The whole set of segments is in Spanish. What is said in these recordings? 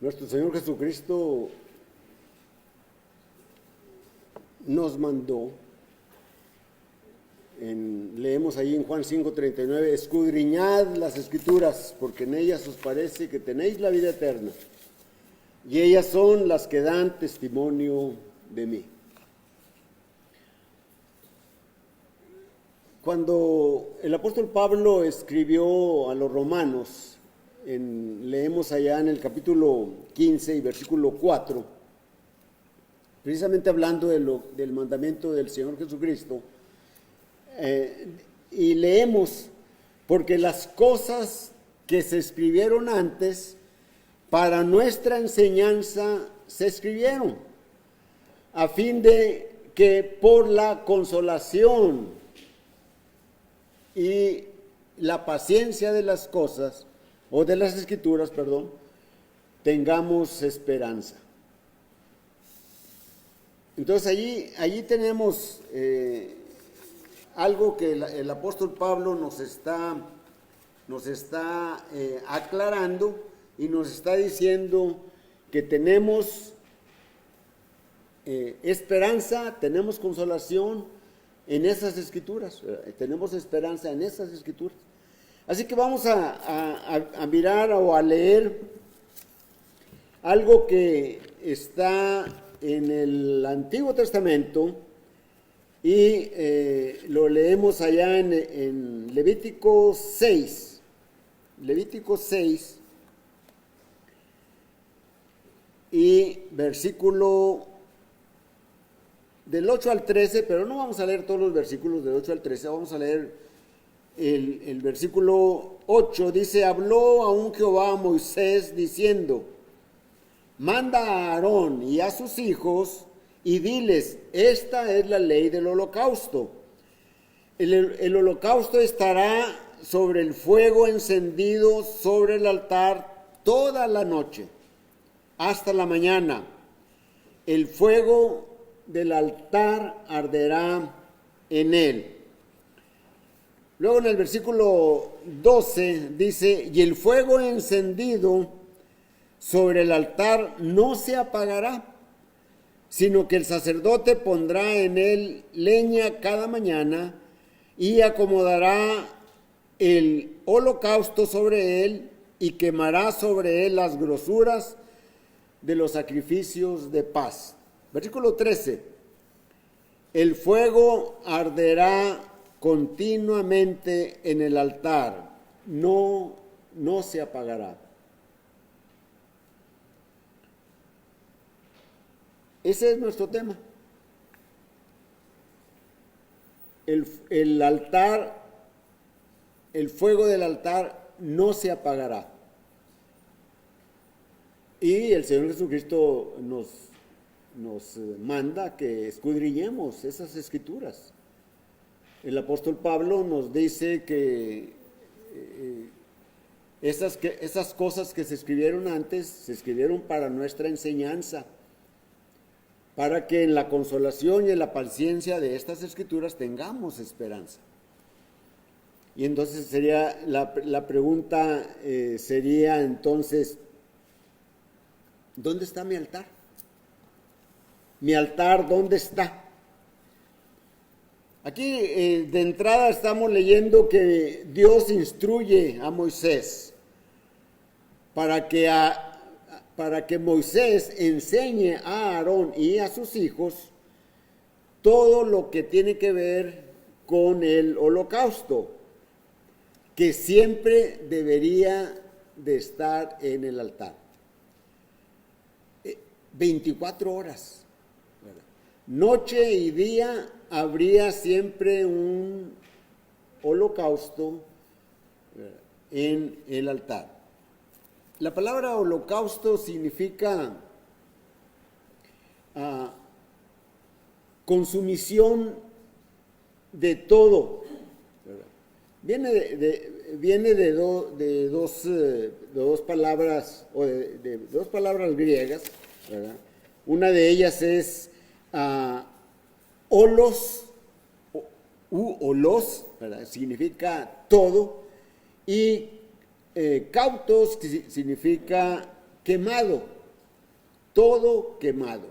Nuestro Señor Jesucristo nos mandó, leemos ahí en Juan 5:39, escudriñad las Escrituras, porque en ellas os parece que tenéis la vida eterna, y ellas son las que dan testimonio de mí. Cuando el apóstol Pablo escribió a los romanos, leemos allá en el capítulo 15 y versículo 4, precisamente hablando del mandamiento del Señor Jesucristo, y leemos, porque las cosas que se escribieron antes para nuestra enseñanza se escribieron, a fin de que por la consolación y la paciencia de las cosas, o de las Escrituras, perdón, tengamos esperanza. Entonces allí tenemos algo que el apóstol Pablo nos está aclarando y nos está diciendo que tenemos esperanza, tenemos consolación en esas Escrituras, tenemos esperanza en esas Escrituras. Así que vamos a mirar o a leer algo que está en el Antiguo Testamento y lo leemos allá en Levítico 6. Levítico 6 y versículo del 8 al 13, pero no vamos a leer todos los versículos del 8 al 13, vamos a leer el versículo 8. Dice: habló aún Jehová a Moisés diciendo: manda a Aarón y a sus hijos y diles, esta es la ley del holocausto. El holocausto estará sobre el fuego encendido sobre el altar toda la noche, hasta la mañana. El fuego del altar arderá en él. Luego en el versículo 12 dice: y el fuego encendido sobre el altar no se apagará, sino que el sacerdote pondrá en él leña cada mañana y acomodará el holocausto sobre él y quemará sobre él las grosuras de los sacrificios de paz. Versículo 13: el fuego arderá continuamente en el altar, no se apagará. Ese es nuestro tema. El altar, el fuego del altar no se apagará. Y el Señor Jesucristo nos manda que escudriñemos esas Escrituras. El apóstol Pablo nos dice que esas cosas que se escribieron antes, se escribieron para nuestra enseñanza, para que en la consolación y en la paciencia de estas Escrituras tengamos esperanza. Y entonces sería la pregunta sería entonces, ¿dónde está mi altar? ¿Mi altar dónde está? Aquí de entrada estamos leyendo que Dios instruye a Moisés para que Moisés enseñe a Aarón y a sus hijos todo lo que tiene que ver con el holocausto, que siempre debería de estar en el altar. 24 horas, ¿verdad? Noche y día habría siempre un holocausto, ¿verdad?, en el altar. La palabra holocausto significa consumición de todo, ¿verdad? Viene de dos palabras, o de dos palabras griegas, ¿verdad? Una de ellas es holos, holos, ¿verdad?, significa todo, y cautos, que significa quemado, todo quemado.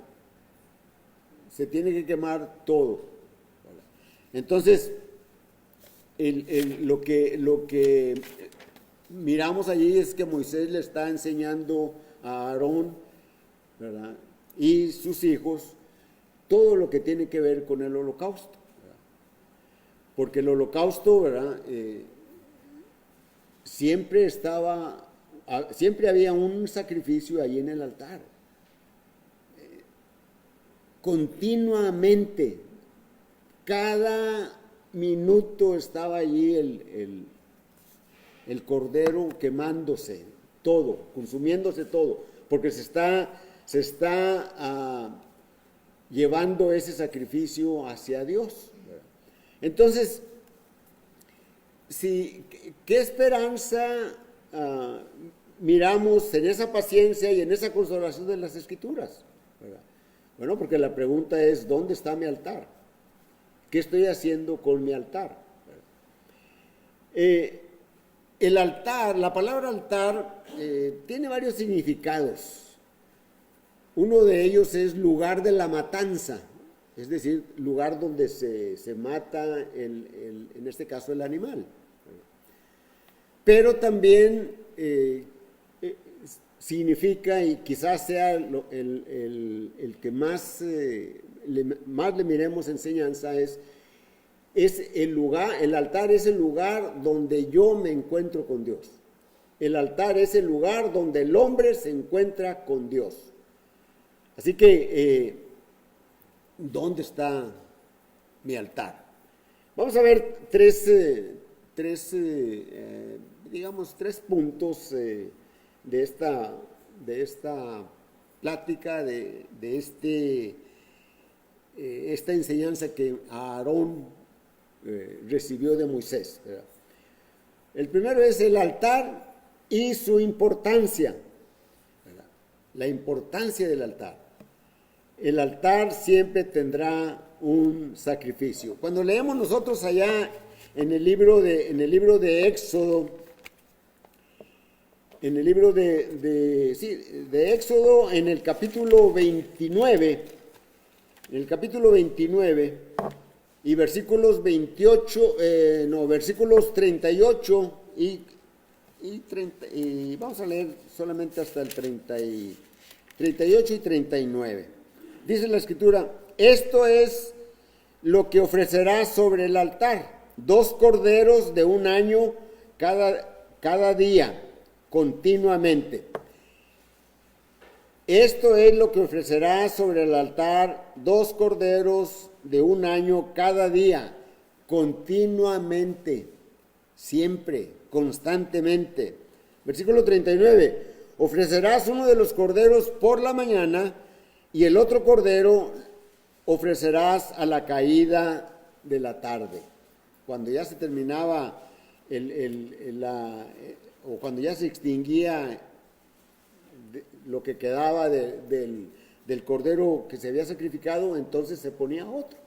Se tiene que quemar todo. Entonces, lo que miramos allí es que Moisés le está enseñando a Aarón, ¿verdad?, y sus hijos todo lo que tiene que ver con el holocausto, ¿verdad? Porque el holocausto, ¿verdad?, siempre había un sacrificio ahí en el altar. Continuamente, cada minuto estaba allí el cordero quemándose, todo, consumiéndose todo, porque se está llevando ese sacrificio hacia Dios. Entonces, ¿qué esperanza miramos en esa paciencia y en esa consolación de las Escrituras? ¿Verdad? Bueno, porque la pregunta es, ¿dónde está mi altar? ¿Qué estoy haciendo con mi altar? El altar, la palabra altar, tiene varios significados. Uno de ellos es lugar de la matanza, es decir, lugar donde se mata, en este caso, el animal. Pero también significa, y quizás sea el que más le miremos enseñanza, es el lugar, el altar es el lugar donde yo me encuentro con Dios. El altar es el lugar donde el hombre se encuentra con Dios. Así que, ¿dónde está mi altar? Vamos a ver tres puntos de esta plática, de esta enseñanza que Aarón recibió de Moisés, ¿verdad? El primero es el altar y su importancia, ¿verdad? La importancia del altar. El altar siempre tendrá un sacrificio. Cuando leemos nosotros allá en el libro de Éxodo, de Éxodo, en el capítulo 29, y versículos 38 y vamos a leer solamente hasta el 38 y 39. Dice la Escritura: esto es lo que ofrecerás sobre el altar: 2 corderos de un año cada día, continuamente. Esto es lo que ofrecerás sobre el altar: 2 corderos de un año cada día, continuamente, siempre, constantemente. Versículo 39. Ofrecerás uno de los corderos por la mañana, y el otro cordero ofrecerás a la caída de la tarde. Cuando ya se terminaba o cuando ya se extinguía lo que quedaba del cordero que se había sacrificado, entonces se ponía otro.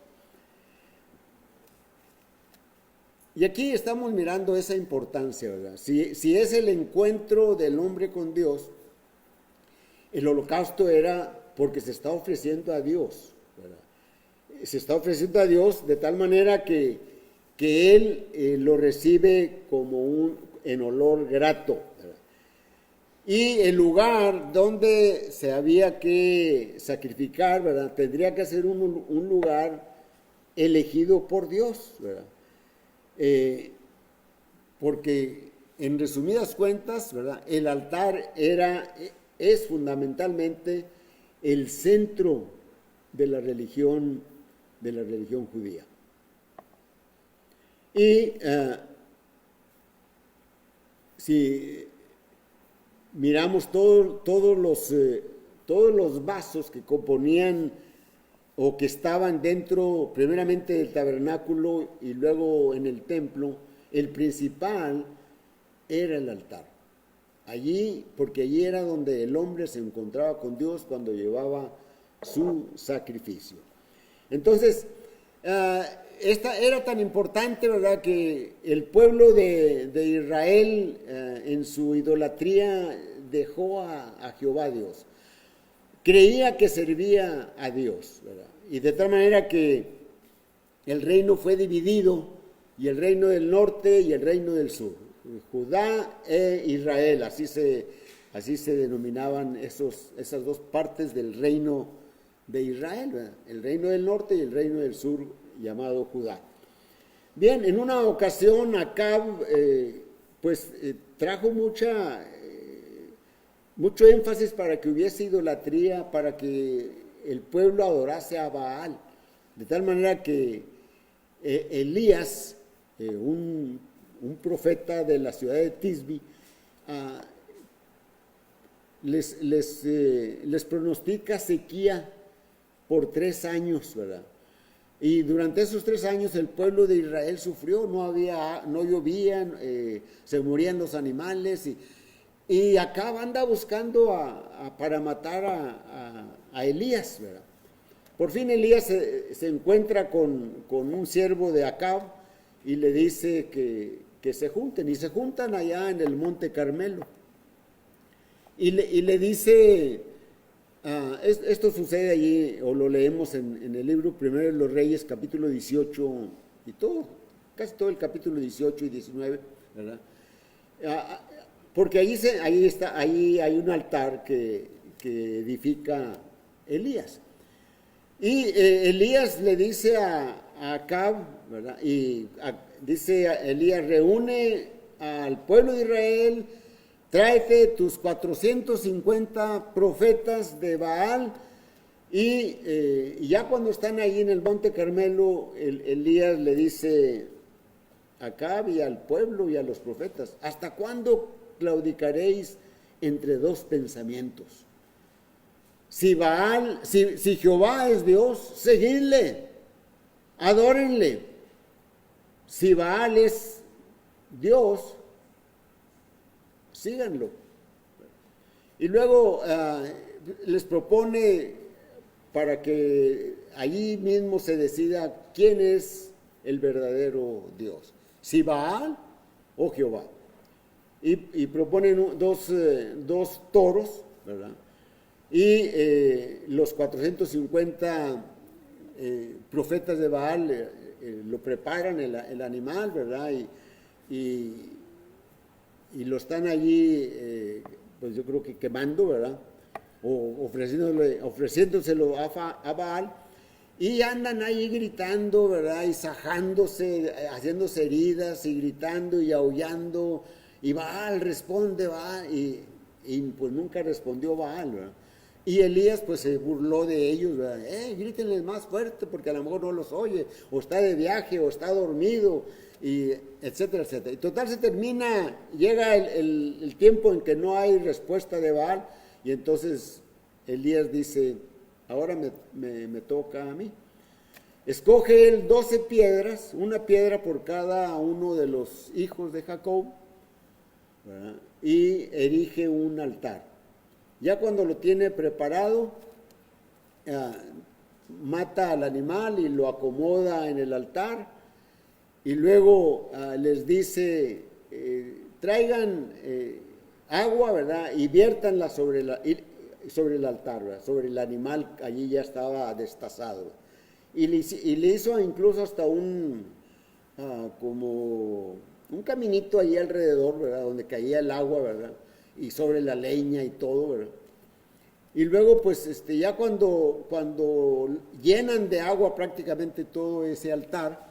Y aquí estamos mirando esa importancia, ¿verdad? Si es el encuentro del hombre con Dios, el holocausto era porque se está ofreciendo a Dios, ¿verdad? Se está ofreciendo a Dios de tal manera que Él lo recibe como en olor grato, ¿verdad? Y el lugar donde se había que sacrificar, ¿verdad?, tendría que ser un lugar elegido por Dios, ¿verdad? Porque en resumidas cuentas, ¿verdad?, el altar es fundamentalmente el centro de la religión judía. Y si miramos todos los vasos que componían o que estaban dentro, primeramente del tabernáculo y luego en el templo, el principal era el altar. Porque allí era donde el hombre se encontraba con Dios cuando llevaba su sacrificio. Entonces, esta era tan importante, ¿verdad?, que el pueblo de Israel en su idolatría dejó a Jehová Dios. creía que servía a Dios, ¿verdad? Y de tal manera que el reino fue dividido, y el reino del norte y el reino del sur, Judá e Israel, así se denominaban esas dos partes del reino de Israel, ¿verdad? El reino del norte y el reino del sur, llamado Judá. Bien, en una ocasión Acab trajo mucho énfasis para que hubiese idolatría, para que el pueblo adorase a Baal, de tal manera que Elías, un profeta de la ciudad de Tisbi, les pronostica sequía por 3 años, ¿verdad? Y durante esos 3 años el pueblo de Israel sufrió, no llovían, se morían los animales, y Acab anda buscando para matar a Elías, ¿verdad? Por fin Elías se encuentra con un siervo de Acab y le dice que se junten, y se juntan allá en el monte Carmelo. Y le dice, esto sucede allí, o lo leemos en el libro Primero de los Reyes, capítulo 18, y casi todo el capítulo 18 y 19, ¿verdad? Porque ahí hay un altar que edifica Elías. Y Elías le dice a Acab, ¿verdad? Y dice Elías: reúne al pueblo de Israel, tráete tus 450 profetas de Baal, y ya cuando están ahí en el monte Carmelo, Elías le dice a Acab y al pueblo y a los profetas: ¿hasta cuándo claudicaréis entre dos pensamientos? Si Jehová es Dios, seguidle, adórenle. Si Baal es Dios, síganlo. Y luego les propone para que allí mismo se decida quién es el verdadero Dios, si Baal o Jehová. Y proponen dos toros, ¿verdad? Y los 450 profetas de Baal lo preparan, el animal, ¿verdad? Y lo están allí, pues yo creo que quemando, ¿verdad? O ofreciéndoselo a Baal, y andan ahí gritando, ¿verdad? Y sajándose, haciéndose heridas, y gritando y aullando, y Baal responde, y pues nunca respondió Baal, ¿verdad? Y Elías pues se burló de ellos, ¿verdad? Grítenles más fuerte porque a lo mejor no los oye, o está de viaje, o está dormido, y etcétera, etcétera. Y total llega el tiempo en que no hay respuesta de Baal, y entonces Elías dice: ahora me toca a mí. Escoge él 12 piedras, una piedra por cada uno de los hijos de Jacob, ¿verdad? Y erige un altar. Ya cuando lo tiene preparado, mata al animal y lo acomoda en el altar, y luego les dice: traigan agua, ¿verdad? Y viértanla sobre el altar, ¿verdad? Sobre el animal, allí ya estaba destazado. Y le hizo incluso hasta como un caminito allí alrededor, ¿verdad? Donde caía el agua, ¿verdad? Y sobre la leña y todo, ¿verdad? Y luego pues ya cuando llenan de agua prácticamente todo ese altar,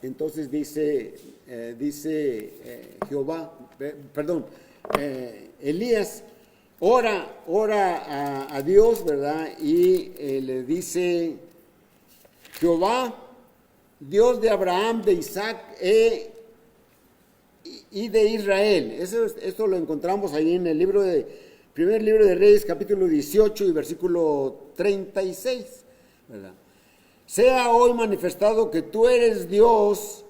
entonces dice Elías ora a Dios, ¿verdad? Y le dice: Jehová, Dios de Abraham, de Isaac y de Israel. Esto lo encontramos ahí en el primer libro de Reyes, capítulo 18 y versículo 36, ¿verdad? Sea hoy manifestado que tú eres Dios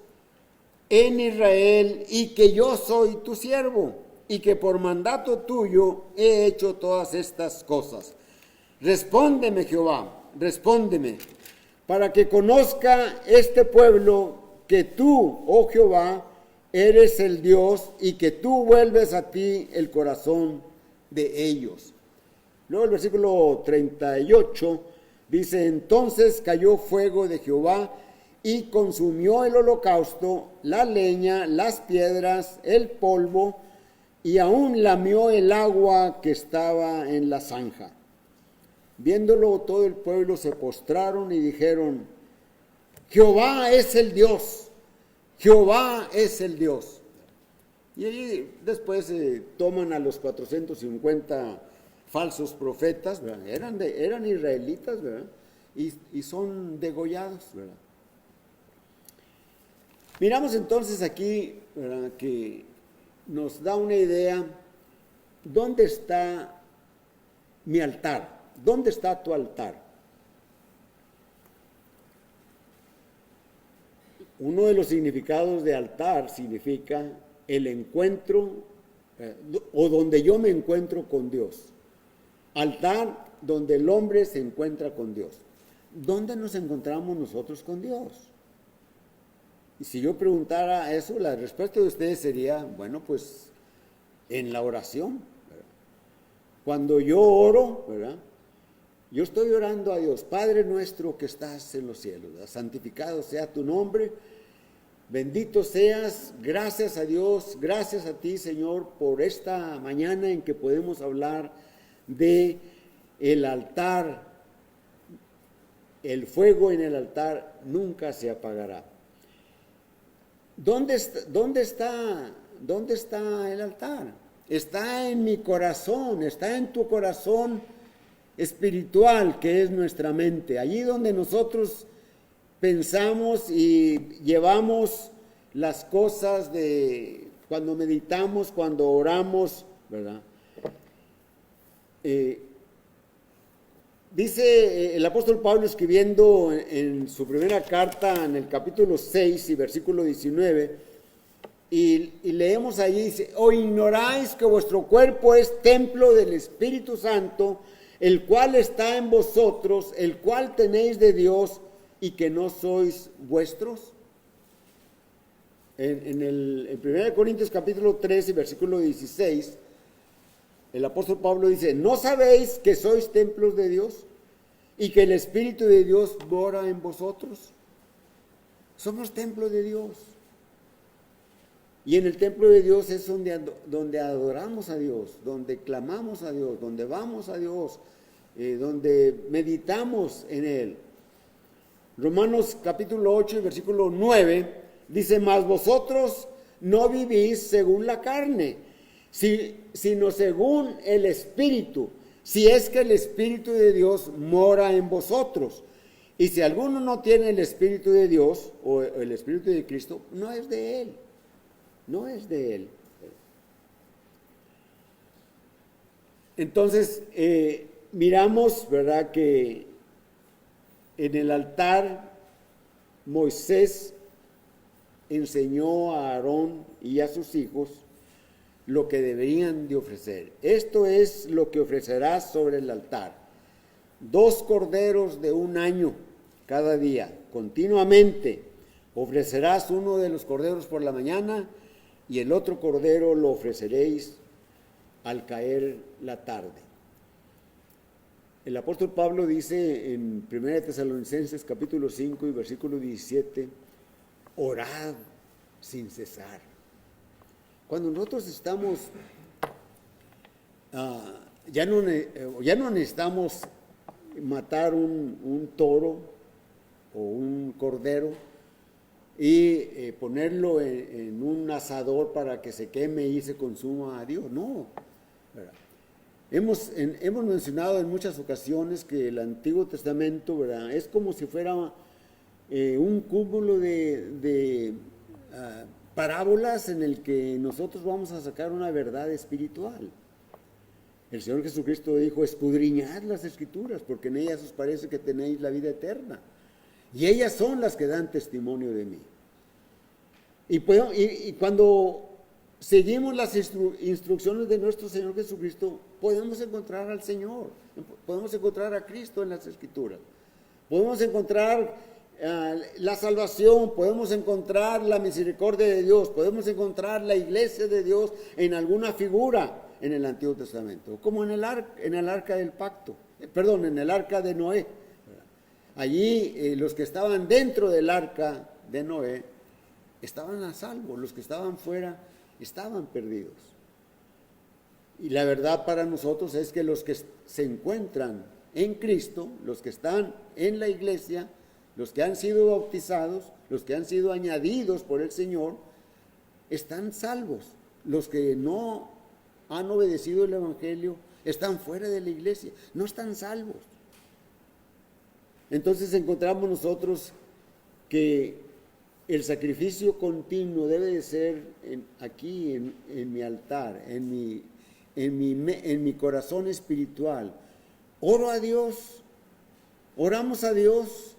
en Israel, y que yo soy tu siervo, y que por mandato tuyo he hecho todas estas cosas. Respóndeme, Jehová, respóndeme, para que conozca este pueblo que tú, oh Jehová, eres el Dios, y que tú vuelves a ti el corazón de ellos. Luego el versículo 38 dice, entonces cayó fuego de Jehová y consumió el holocausto, la leña, las piedras, el polvo, y aún lamió el agua que estaba en la zanja. Viéndolo todo el pueblo se postraron y dijeron, Jehová es el Dios, Jehová es el Dios. Y allí después toman a los 450 falsos profetas, ¿verdad? Eran israelitas, ¿verdad? Y son degollados, ¿verdad? Miramos entonces aquí, ¿verdad?, que nos da una idea, ¿dónde está mi altar? ¿Dónde está tu altar? Uno de los significados de altar significa el encuentro o donde yo me encuentro con Dios. Altar donde el hombre se encuentra con Dios. ¿Dónde nos encontramos nosotros con Dios? Y si yo preguntara eso, la respuesta de ustedes sería, bueno, pues en la oración, ¿verdad? Cuando yo oro, ¿verdad?, yo estoy orando a Dios, Padre nuestro que estás en los cielos, ¿verdad?, santificado sea tu nombre, bendito seas, gracias a Dios, gracias a ti, Señor, por esta mañana en que podemos hablar de el altar. El fuego en el altar nunca se apagará. ¿Dónde está el altar? Está en mi corazón, está en tu corazón espiritual, que es nuestra mente. Allí donde nosotros pensamos y llevamos las cosas de cuando meditamos, cuando oramos, ¿verdad? Dice el apóstol Pablo escribiendo en su primera carta, en el capítulo 6 y versículo 19, y leemos allí, dice, ¿o ignoráis que vuestro cuerpo es templo del Espíritu Santo, el cual está en vosotros, el cual tenéis de Dios, y que no sois vuestros? En 1 Corintios capítulo 3 y versículo 16, el apóstol Pablo dice, ¿no sabéis que sois templos de Dios y que el Espíritu de Dios mora en vosotros? Somos templo de Dios. Y en el templo de Dios es donde adoramos a Dios, donde clamamos a Dios, donde vamos a Dios, donde meditamos en Él. Romanos capítulo 8 y versículo 9 dice, mas vosotros no vivís según la carne, sino según el Espíritu, si es que el Espíritu de Dios mora en vosotros. Y si alguno no tiene el Espíritu de Dios o el Espíritu de Cristo, no es de Él, no es de Él. Entonces, miramos, ¿verdad?, que en el altar Moisés enseñó a Aarón y a sus hijos lo que deberían de ofrecer. Esto es lo que ofrecerás sobre el altar: 2 corderos de 1 año cada día, continuamente. Ofrecerás uno de los corderos por la mañana y el otro cordero lo ofreceréis al caer la tarde. El apóstol Pablo dice en 1 Tesalonicenses capítulo 5 y versículo 17, orad sin cesar. Cuando nosotros estamos, ya no necesitamos matar un toro o un cordero y ponerlo en un asador para que se queme y se consuma a Dios, no, ¿verdad? Hemos mencionado en muchas ocasiones que el Antiguo Testamento, ¿verdad?, es como si fuera un cúmulo de parábolas en el que nosotros vamos a sacar una verdad espiritual. El Señor Jesucristo dijo, escudriñad las Escrituras, porque en ellas os parece que tenéis la vida eterna, y ellas son las que dan testimonio de mí. Y cuando seguimos las instrucciones de nuestro Señor Jesucristo, podemos encontrar al Señor, podemos encontrar a Cristo en las Escrituras, podemos encontrar la salvación, podemos encontrar la misericordia de Dios, podemos encontrar la iglesia de Dios en alguna figura, en el Antiguo Testamento, como en el arca del pacto, en el arca de Noé. Allí los que estaban dentro del arca de Noé estaban a salvo, los que estaban fuera estaban perdidos. Y la verdad para nosotros es que los que se encuentran en Cristo, los que están en la iglesia, los que han sido bautizados, los que han sido añadidos por el Señor, están salvos. Los que no han obedecido el Evangelio están fuera de la iglesia, no están salvos. Entonces encontramos nosotros que el sacrificio continuo debe de ser aquí en mi altar, en mi corazón espiritual. Oro a Dios, oramos a Dios,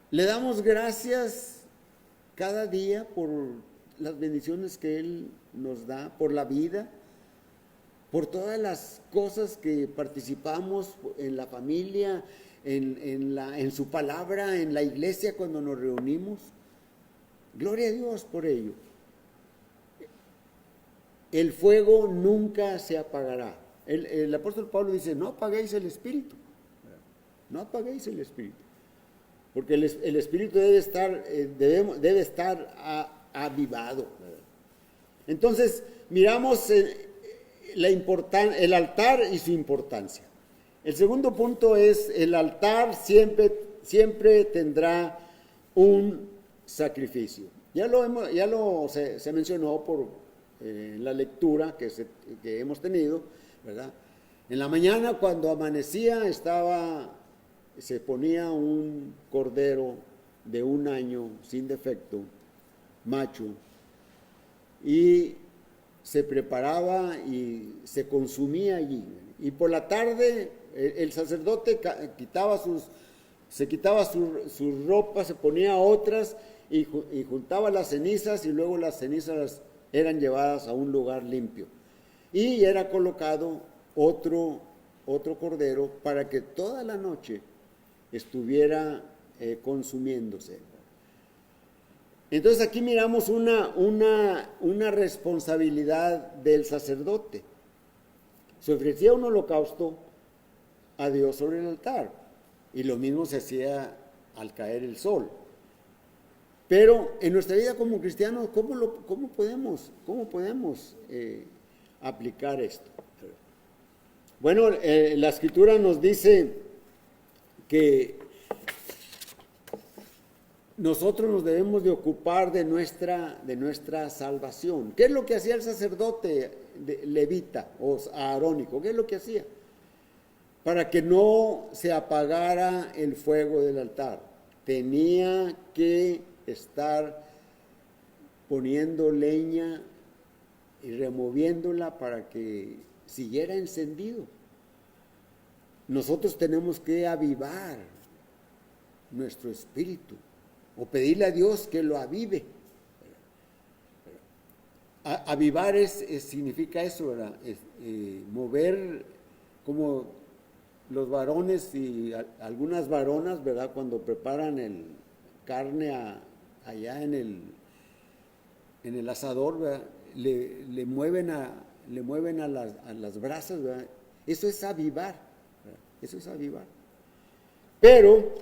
le damos gracias cada día por las bendiciones que Él nos da, por la vida, por todas las cosas que participamos en la familia, en su palabra, en la iglesia cuando nos reunimos. Gloria a Dios por ello. El fuego nunca se apagará. El apóstol Pablo dice, no apaguéis el espíritu. No apaguéis el espíritu. Porque el espíritu debe estar avivado. Entonces, miramos el altar y su importancia. El segundo punto es, el altar siempre tendrá un sacrificio. Se mencionó por la lectura que hemos tenido, ¿verdad? En la mañana cuando amanecía se ponía un cordero de 1 año sin defecto, macho, y se preparaba y se consumía allí. Y por la tarde el sacerdote se quitaba sus ropas, se ponía otras y juntaba las cenizas, y luego las cenizas eran llevadas a un lugar limpio. Y era colocado otro cordero para que toda la noche estuviera consumiéndose. Entonces aquí miramos una responsabilidad del sacerdote. Se ofrecía un holocausto a Dios sobre el altar, y lo mismo se hacía al caer el sol. Pero en nuestra vida como cristianos, ¿cómo podemos aplicar esto? Bueno, la Escritura nos dice que nosotros nos debemos de ocupar de nuestra salvación. ¿Qué es lo que hacía el sacerdote levita o arónico? ¿Qué es lo que hacía? Para que no se apagara el fuego del altar, tenía que estar poniendo leña y removiéndola para que siguiera encendido. Nosotros tenemos que avivar nuestro espíritu o pedirle a Dios que lo avive. Avivar significa eso, ¿verdad? Mover, como los varones y algunas varonas, ¿verdad? Cuando preparan carne allá en el asador, ¿verdad? Le mueven a las brasas, ¿verdad? Eso es avivar, ¿verdad? Eso es avivar. Pero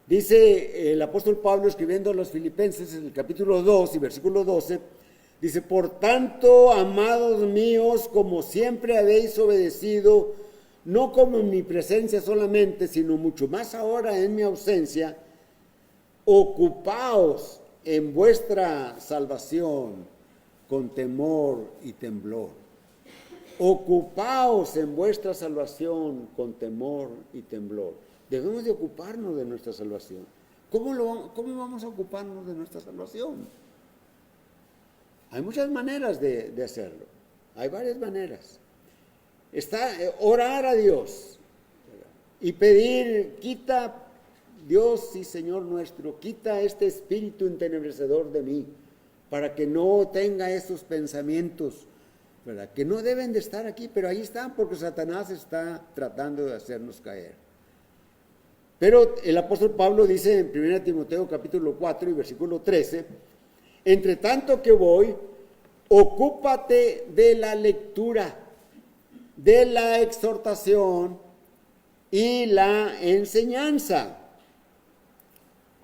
dice el apóstol Pablo, escribiendo a los Filipenses en el capítulo 2 y versículo 12, dice: por tanto, amados míos, como siempre habéis obedecido, no como en mi presencia solamente, sino mucho más ahora en mi ausencia, ocupaos en vuestra salvación con temor y temblor. Ocupaos en vuestra salvación con temor y temblor. Debemos de ocuparnos de nuestra salvación. ¿Cómo vamos a ocuparnos de nuestra salvación? Hay muchas maneras de hacerlo. Hay varias maneras. Está orar a Dios y pedir: quita, Dios y Señor nuestro, quita este espíritu entenebrecedor de mí, para que no tenga esos pensamientos, ¿verdad?, que no deben de estar aquí, pero ahí están porque Satanás está tratando de hacernos caer. Pero el apóstol Pablo dice en 1 Timoteo capítulo 4 y versículo 13: entre tanto que voy, ocúpate de la lectura, de la exhortación y la enseñanza.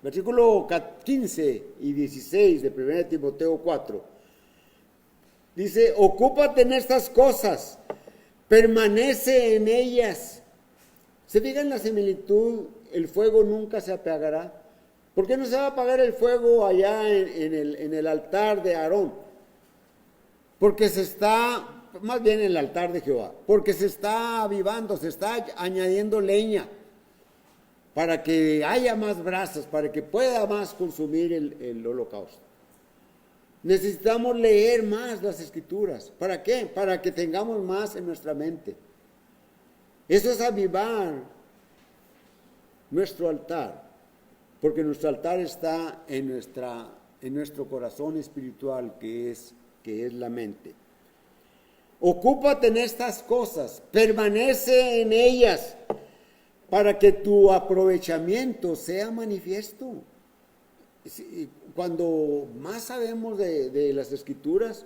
Versículo 15 y 16 de 1 Timoteo 4. Dice, ocúpate en estas cosas, permanece en ellas. ¿Se fijan la similitud? El fuego nunca se apagará. ¿Por qué no se va a apagar el fuego allá en el altar de Aarón? Porque se está, más bien en el altar de Jehová, porque se está avivando, se está añadiendo leña para que haya más brasas, para que pueda más consumir el holocausto. Necesitamos leer más las Escrituras. ¿Para qué? Para que tengamos más en nuestra mente. Eso es avivar nuestro altar, porque nuestro altar está en nuestro corazón espiritual, que es la mente. Ocúpate en estas cosas, permanece en ellas, para que tu aprovechamiento sea manifiesto. Cuando más sabemos de las Escrituras,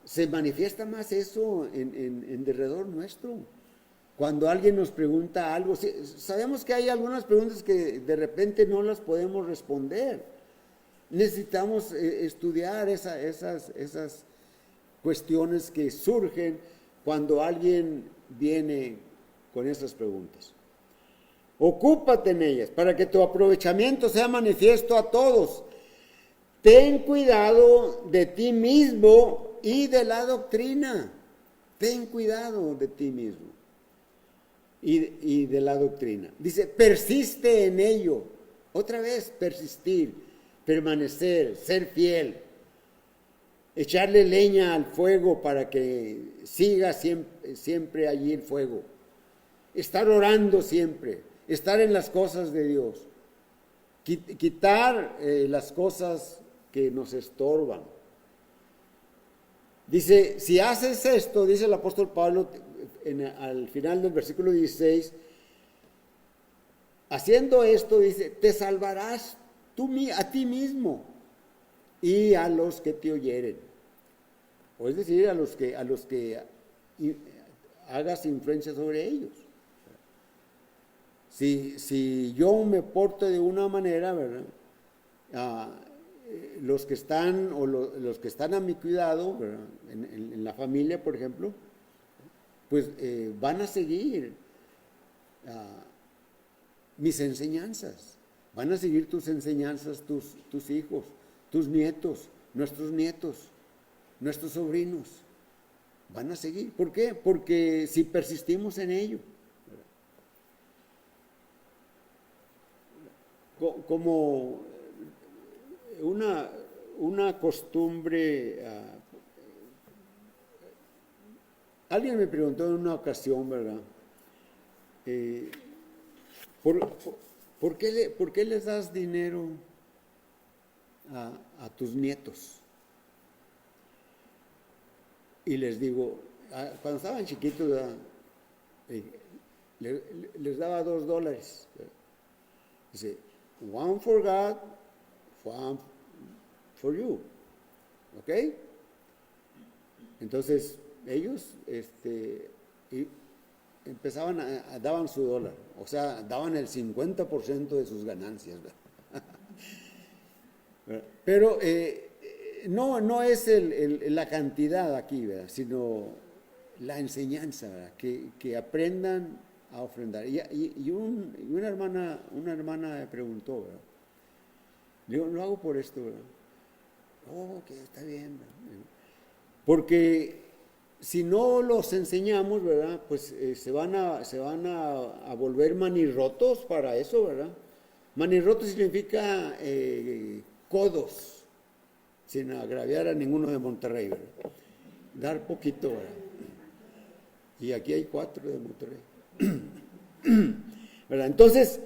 se manifiesta más eso en derredor nuestro. Cuando alguien nos pregunta algo, sabemos que hay algunas preguntas que de repente no las podemos responder. Necesitamos estudiar esas cuestiones que surgen cuando alguien viene con esas preguntas. Ocúpate en ellas para que tu aprovechamiento sea manifiesto a todos. Ten cuidado de ti mismo y de la doctrina. Ten cuidado de ti mismo y de la doctrina. Dice, persiste en ello. Otra vez, persistir, permanecer, ser fiel. Echarle leña al fuego para que siga siempre allí el fuego. Estar orando siempre. Estar en las cosas de Dios. Quitar las cosas que nos estorban. Dice, si haces esto, dice el apóstol Pablo al final del versículo 16, haciendo esto, dice, te salvarás a ti mismo y a los que te oyeren. O es decir, a los que hagas influencia sobre ellos. Si yo me porto de una manera, ¿verdad? Los que están los que están a mi cuidado, ¿verdad? En la familia, por ejemplo, pues van a seguir mis enseñanzas, van a seguir tus enseñanzas, tus hijos, tus nietos, nuestros sobrinos, van a seguir. ¿Por qué? Porque si persistimos en ello, como una costumbre. Alguien me preguntó en una ocasión, ¿verdad? ¿Por qué les das dinero a tus nietos? Y les digo, cuando estaban chiquitos, ¿verdad? Les daba $2. Dice, one for God, one for you. ¿Ok? Entonces, ellos empezaban daban su $1, o sea, daban el 50% de sus ganancias. Pero no es la cantidad aquí, ¿verdad? Sino la enseñanza, ¿verdad? Que aprendan a ofrendar. Y una hermana me preguntó, ¿verdad? Le digo, lo hago por esto, ¿verdad? Oh, que está bien, ¿verdad? Porque si no los enseñamos, ¿verdad? Pues se van a volver manirrotos para eso, ¿verdad? Manirrotos significa codos, sin agraviar a ninguno de Monterrey, ¿verdad? Dar poquito, ¿verdad? Y aquí hay 4 de Monterrey. ¿Verdad? Entonces,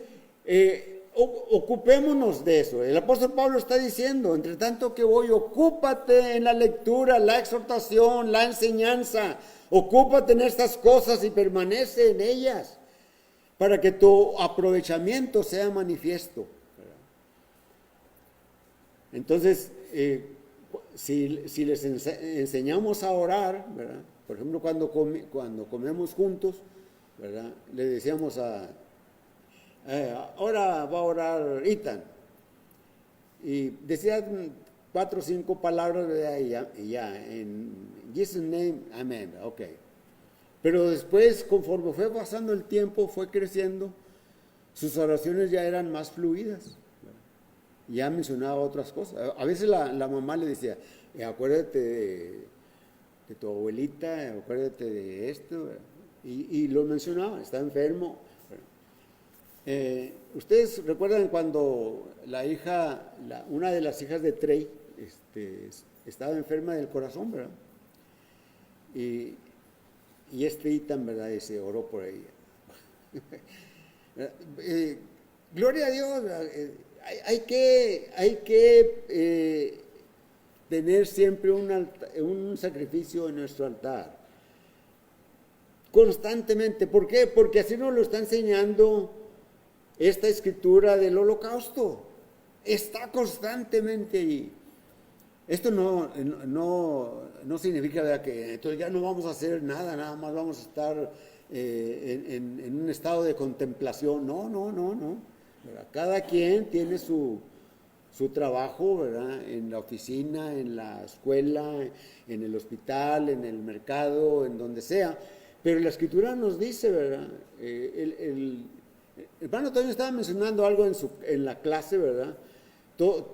ocupémonos de eso. El apóstol Pablo está diciendo, entre tanto que voy, ocúpate en la lectura, la exhortación, la enseñanza, ocúpate en estas cosas y permanece en ellas, para que tu aprovechamiento sea manifiesto. Entonces, si les enseñamos a orar, ¿verdad? Por ejemplo, cuando comemos juntos, ¿verdad? Le decíamos ahora va a orar Ethan. Y decía 4 o 5 palabras, ¿verdad? Y ya, en Jesus' name, amén, ok. Pero después, conforme fue pasando el tiempo, fue creciendo, sus oraciones ya eran más fluidas, ¿verdad? Ya mencionaba otras cosas. A veces la mamá le decía, acuérdate de tu abuelita, acuérdate de esto, ¿verdad? Y lo mencionaba, está enfermo. Ustedes recuerdan cuando una de las hijas de Trey estaba enferma del corazón, ¿verdad? Y Ethan, ¿verdad? Se oró por ella. Gloria a Dios, hay que tener siempre un sacrificio en nuestro altar. Constantemente. ¿Por qué? Porque así nos lo está enseñando esta escritura del holocausto. Está constantemente ahí. Esto no significa, ¿verdad?, que entonces ya no vamos a hacer nada más vamos a estar en un estado de contemplación. No. ¿Verdad? Cada quien tiene su trabajo, ¿verdad?, en la oficina, en la escuela, en el hospital, en el mercado, en donde sea. Pero la escritura nos dice, ¿verdad? El hermano también estaba mencionando algo en la clase, ¿verdad?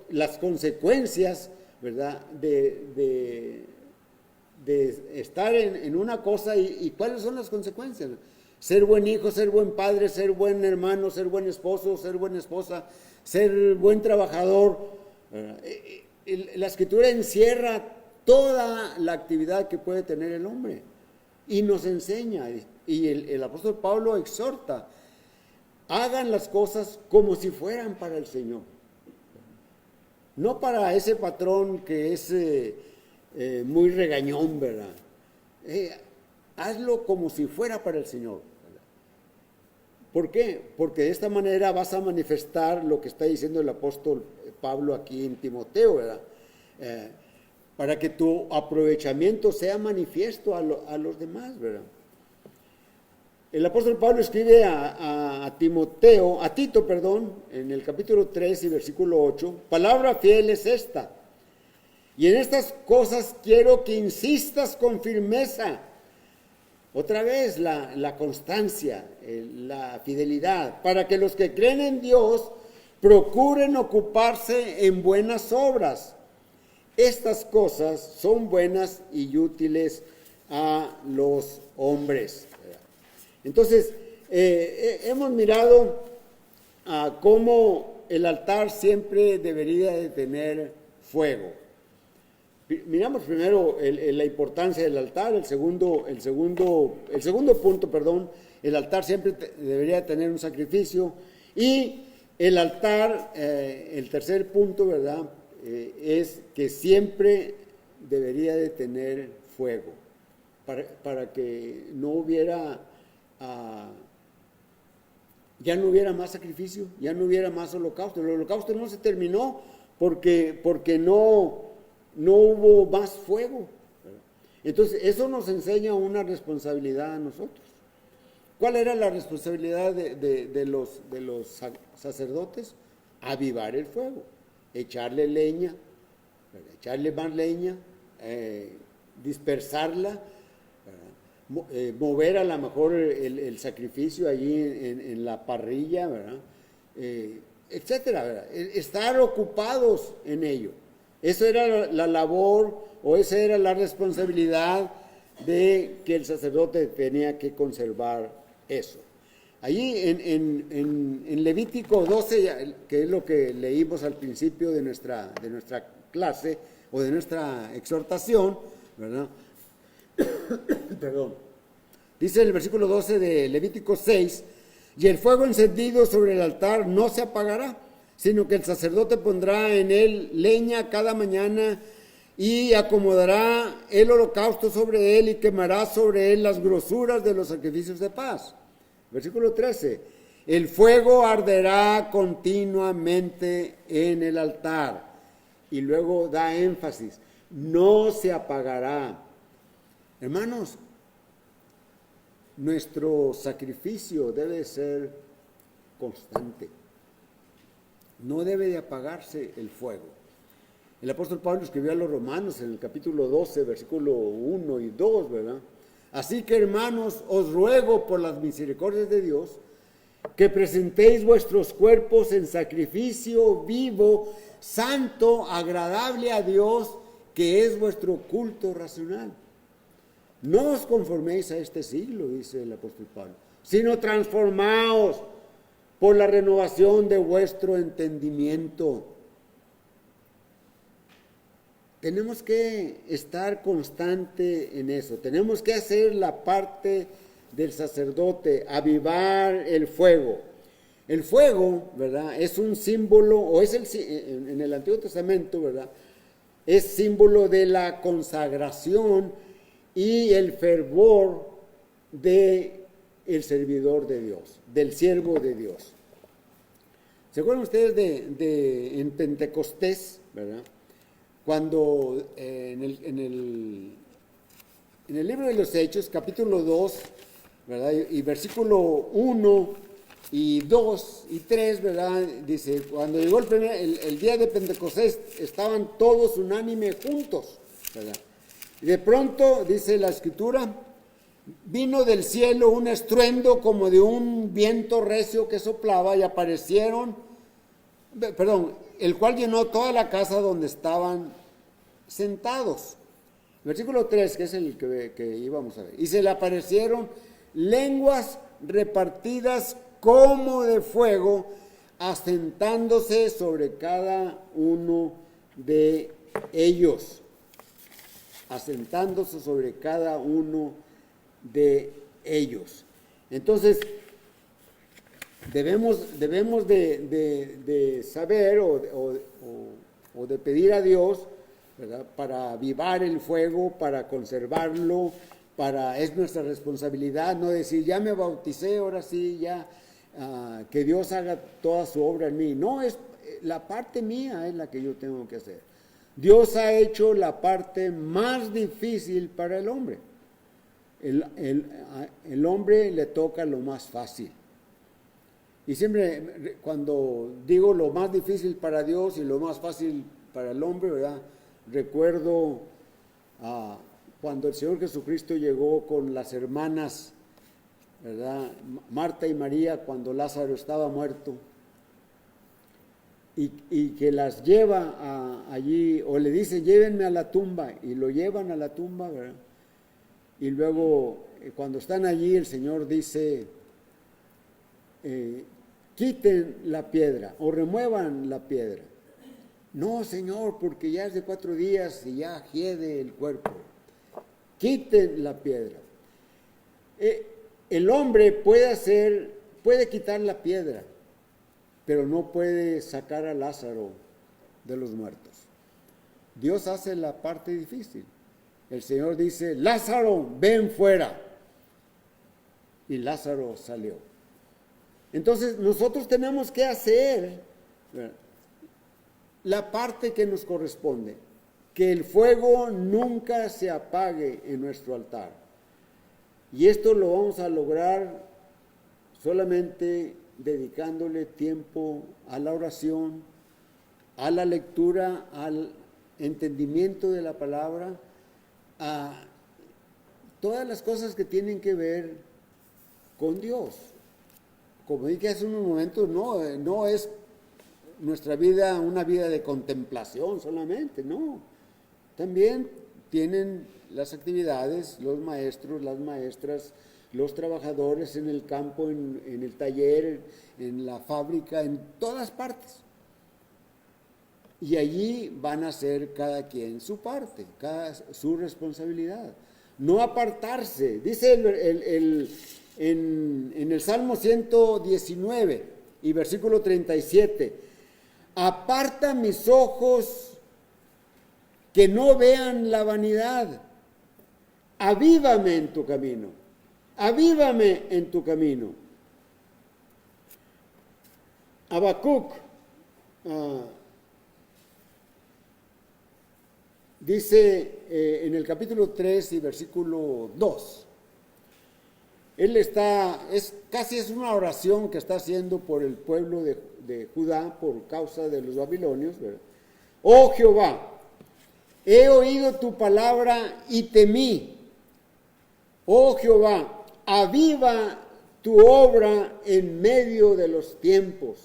Las consecuencias, ¿verdad?, de estar en una cosa y cuáles son las consecuencias. Ser buen hijo, ser buen padre, ser buen hermano, ser buen esposo, ser buena esposa, ser buen trabajador. La escritura encierra toda la actividad que puede tener el hombre y nos enseña, y el apóstol Pablo exhorta: hagan las cosas como si fueran para el Señor, no para ese patrón que es muy regañón, ¿verdad? Hazlo como si fuera para el Señor, ¿verdad? ¿Por qué? Porque de esta manera vas a manifestar lo que está diciendo el apóstol Pablo aquí en Timoteo, ¿verdad? Para que tu aprovechamiento sea manifiesto a los demás, ¿verdad? El apóstol Pablo escribe a Tito, en el capítulo 3 y versículo 8, palabra fiel es esta, y en estas cosas quiero que insistas con firmeza. Otra vez la constancia, la fidelidad, para que los que creen en Dios procuren ocuparse en buenas obras. Estas cosas son buenas y útiles a los hombres. Entonces, hemos mirado cómo el altar siempre debería de tener fuego. Miramos primero la importancia del altar. El segundo punto, el altar siempre debería tener un sacrificio. Y el altar, el tercer punto, ¿verdad?, es que siempre debería de tener fuego, para que no hubiera, ya no hubiera más sacrificio, ya no hubiera más holocausto. El holocausto no se terminó porque no hubo más fuego, ¿verdad? Entonces, eso nos enseña una responsabilidad a nosotros. ¿Cuál era la responsabilidad de los sacerdotes? Avivar el fuego, echarle leña, echarle más leña, dispersarla, mover a lo mejor el sacrificio allí en la parrilla, ¿verdad? Etcétera, ¿verdad? Estar ocupados en ello. Eso era la labor, o esa era la responsabilidad de que el sacerdote tenía que conservar eso. Allí en Levítico 12, que es lo que leímos al principio de nuestra clase o de nuestra exhortación, ¿verdad? Perdón. Dice el versículo 12 de Levítico 6: y el fuego encendido sobre el altar no se apagará, sino que el sacerdote pondrá en él leña cada mañana y acomodará el holocausto sobre él y quemará sobre él las grosuras de los sacrificios de paz. Versículo 13: el fuego arderá continuamente en el altar y luego da énfasis, no se apagará. Hermanos, nuestro sacrificio debe ser constante. No debe de apagarse el fuego. El apóstol Pablo escribió a los romanos en el capítulo 12, versículo 1 y 2, ¿verdad? Así que, hermanos, os ruego por las misericordias de Dios que presentéis vuestros cuerpos en sacrificio vivo, santo, agradable a Dios, que es vuestro culto racional. No os conforméis a este siglo, dice el apóstol Pablo, sino transformaos por la renovación de vuestro entendimiento. Tenemos que estar constante en eso. Tenemos que hacer la parte del sacerdote, avivar el fuego. El fuego, ¿verdad? Es un símbolo, o es en el Antiguo Testamento, ¿verdad? Es símbolo de la consagración y el fervor de el servidor de Dios, del siervo de Dios. ¿Se acuerdan ustedes en Pentecostés, ¿verdad? Cuando en el libro de los Hechos, capítulo 2, ¿verdad? Y versículo 1 y 2 y 3, ¿verdad? Dice, cuando llegó el día de Pentecostés, estaban todos unánime juntos, ¿verdad? Y de pronto, dice la Escritura, vino del cielo un estruendo como de un viento recio que soplaba y el cual llenó toda la casa donde estaban sentados. Versículo 3, que es el que íbamos a ver. Y se le aparecieron lenguas repartidas como de fuego, asentándose sobre cada uno de ellos. Asentándose sobre cada uno de ellos. Entonces, debemos de saber o de pedir a Dios, ¿verdad? Para avivar el fuego, para conservarlo, es nuestra responsabilidad, no decir, ya me bauticé, ahora sí, ya, que Dios haga toda su obra en mí. No, es la parte mía es la que yo tengo que hacer. Dios ha hecho la parte más difícil para el hombre. El hombre le toca lo más fácil. Y siempre cuando digo lo más difícil para Dios y lo más fácil para el hombre, ¿verdad? Recuerdo cuando el Señor Jesucristo llegó con las hermanas, ¿verdad? Marta y María, cuando Lázaro estaba muerto, y que las lleva allí, o le dice, llévenme a la tumba, y lo llevan a la tumba, ¿verdad? Y luego, cuando están allí, el Señor dice, quiten la piedra, o remuevan la piedra. No, Señor, porque ya es de 4 días y ya hiede el cuerpo. Quiten la piedra. El hombre puede quitar la piedra, pero no puede sacar a Lázaro de los muertos. Dios hace la parte difícil. El Señor dice, Lázaro, ven fuera. Y Lázaro salió. Entonces, nosotros tenemos que hacer la parte que nos corresponde, que el fuego nunca se apague en nuestro altar. Y esto lo vamos a lograr solamente dedicándole tiempo a la oración, a la lectura, al entendimiento de la palabra, a todas las cosas que tienen que ver con Dios. Como dije hace unos momentos, no es nuestra vida una vida de contemplación solamente, no. También tienen las actividades, los maestros, las maestras, los trabajadores en el campo, en el taller, en la fábrica, en todas partes. Y allí van a hacer cada quien su parte, su responsabilidad. No apartarse. Dice en el Salmo 119 y versículo 37, aparta mis ojos que no vean la vanidad. Avívame en tu camino. Avívame en tu camino. Habacuc dice en el capítulo 3 y versículo 2, casi es una oración que está haciendo por el pueblo de Judá por causa de los babilonios, ¿verdad? Oh Jehová, he oído tu palabra y temí. Oh Jehová, aviva tu obra en medio de los tiempos.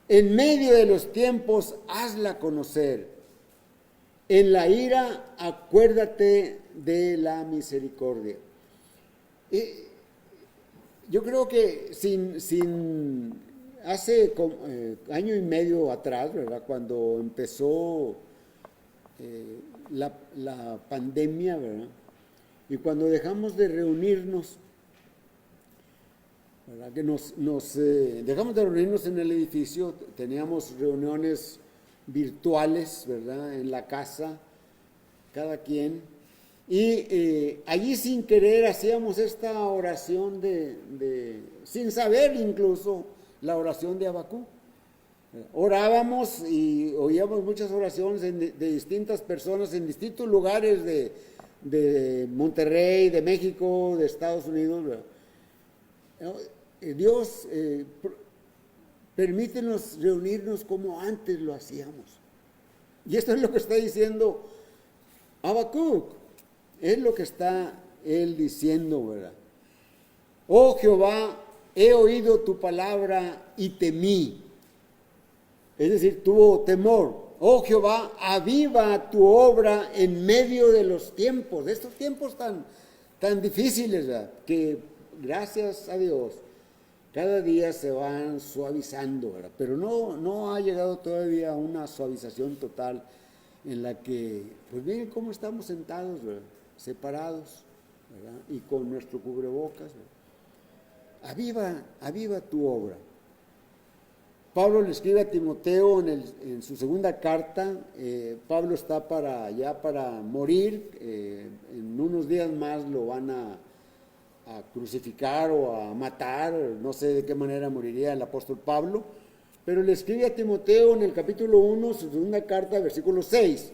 En medio de los tiempos, hazla conocer. En la ira, acuérdate de la misericordia. Yo creo que hace año y medio atrás, ¿verdad? Cuando empezó la pandemia, ¿verdad? Y cuando dejamos de reunirnos, ¿verdad? Que dejamos de reunirnos en el edificio, teníamos reuniones virtuales, ¿verdad? En la casa, cada quien. Y allí sin querer hacíamos esta oración sin saber incluso, la oración de Habacuc. Orábamos y oíamos muchas oraciones de distintas personas en distintos lugares de Monterrey, de México, de Estados Unidos, ¿verdad? Dios, permítenos reunirnos como antes lo hacíamos. Y esto es lo que está diciendo Habacuc. Es lo que está él diciendo, ¿verdad? Oh Jehová, he oído tu palabra y temí. Es decir, tuvo temor. Oh Jehová, aviva tu obra en medio de los tiempos, de estos tiempos tan difíciles, ¿verdad? Que gracias a Dios cada día se van suavizando, ¿verdad? Pero no ha llegado todavía a una suavización total en la que, pues miren cómo estamos sentados, ¿verdad? Separados, ¿verdad? Y con nuestro cubrebocas, ¿verdad? Aviva tu obra. Pablo le escribe a Timoteo en su segunda carta. Pablo está ya para morir. En unos días más lo van a crucificar o a matar. No sé de qué manera moriría el apóstol Pablo. Pero le escribe a Timoteo en el capítulo 1, su segunda carta, versículo 6.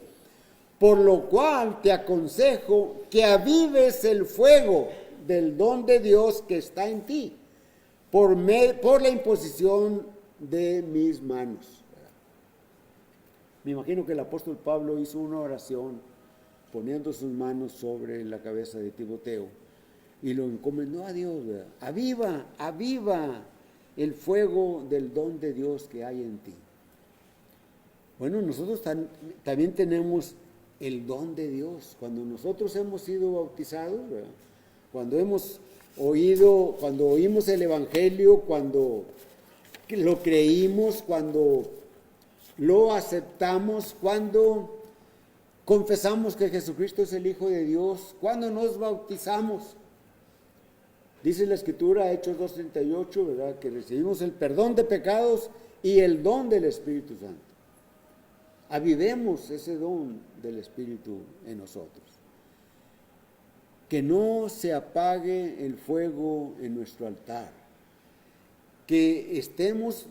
Por lo cual te aconsejo que avives el fuego del don de Dios que está en ti, por la imposición de mis manos. Me imagino que el apóstol Pablo hizo una oración poniendo sus manos sobre la cabeza de Timoteo y lo encomendó a Dios, ¿verdad? Aviva el fuego del don de Dios que hay en ti. Bueno, nosotros también tenemos el don de Dios. Cuando nosotros hemos sido bautizados, ¿verdad? Cuando oímos el Evangelio, cuando lo creímos, cuando lo aceptamos, cuando confesamos que Jesucristo es el Hijo de Dios, cuando nos bautizamos. Dice la Escritura, Hechos 2:38, ¿verdad? Que recibimos el perdón de pecados y el don del Espíritu Santo. Avivemos ese don del Espíritu en nosotros. Que no se apague el fuego en nuestro altar. Que estemos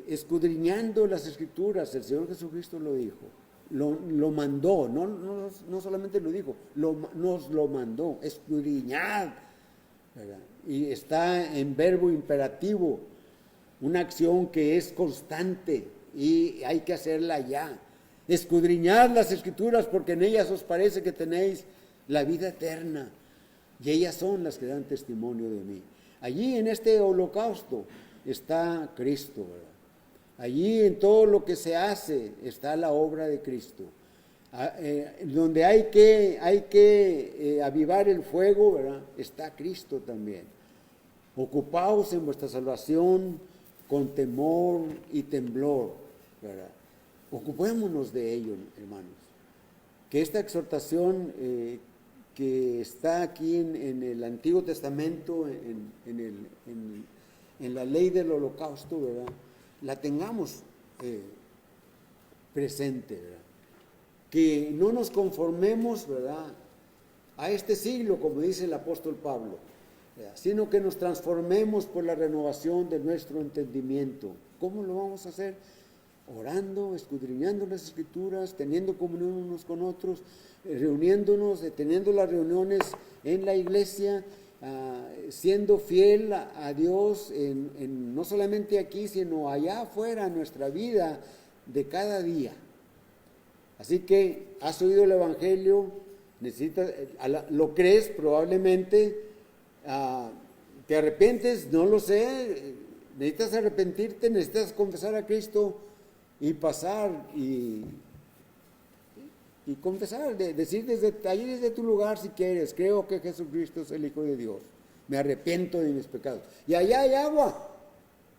escudriñando las Escrituras. El Señor Jesucristo lo dijo, lo mandó, no solamente lo dijo, nos lo mandó, escudriñad, ¿verdad? Y está en verbo imperativo, una acción que es constante y hay que hacerla ya. Escudriñad las Escrituras porque en ellas os parece que tenéis la vida eterna y ellas son las que dan testimonio de mí. Allí en este holocausto está Cristo, ¿verdad? Allí en todo lo que se hace está la obra de Cristo. Donde hay que avivar el fuego, ¿verdad? Está Cristo también. Ocupaos en vuestra salvación con temor y temblor, ¿verdad? Ocupémonos de ello, hermanos. Que esta exhortación que está aquí en el Antiguo Testamento, en la ley del holocausto, ¿verdad? La tengamos presente, ¿verdad? Que no nos conformemos, ¿verdad?, a este siglo, como dice el apóstol Pablo, ¿verdad?, sino que nos transformemos por la renovación de nuestro entendimiento. ¿Cómo lo vamos a hacer? orando, escudriñando las Escrituras, teniendo comunión unos con otros, reuniéndonos, teniendo las reuniones en la iglesia, siendo fiel a Dios no solamente aquí, sino allá afuera, en nuestra vida de cada día. Así que has oído el Evangelio, necesitas, lo crees probablemente, te arrepientes, no lo sé, necesitas arrepentirte, necesitas confesar a Cristo y pasar y confesar, decir desde tu lugar si quieres, creo que Jesucristo es el Hijo de Dios, me arrepiento de mis pecados. Y allá hay agua,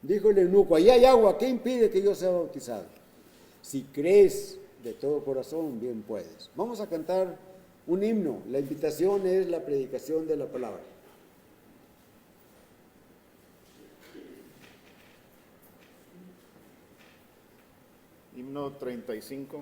dijo el eunuco, allá hay agua, ¿qué impide que yo sea bautizado? Si crees de todo corazón, bien puedes. Vamos a cantar un himno, la invitación es la predicación de la palabra. Himno 35.